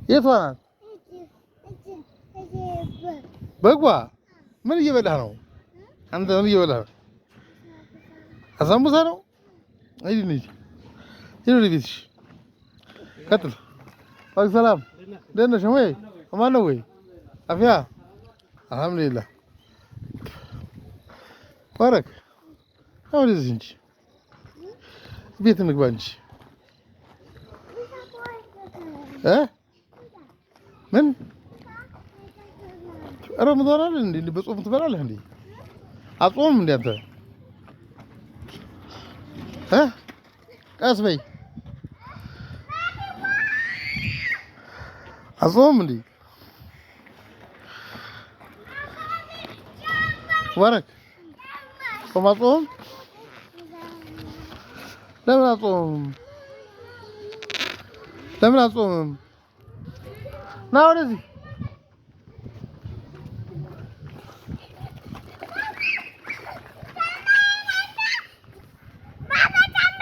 የቷ ናት? በጓ ምን እየበላህ ነው አንተ? ምን እየበላህ ነው? አሳምቡሳ ነው። ሂድ እንሂድ፣ ሂድ ወደ ቤትሽ። ቀጥል። ዋሌኩም ሰላም። ደህና ነሽ ወይ? አማን ነው ወይ? አፍያ አልሐምዱሊላህ። ባረክ አሁን እዚህ እንጂ ቤት እንግባ እንጂ ምን ረመዳን አይደል እንዴ? በጾም ትበላለህ እንዴ? አጾምም እንዴ አንተ? ቀስ በይ። አጾምም እንዴ? ባረክ ጾም አጾም? ለምን አጾምም? ለምን አጾምም? ና ወደዚህ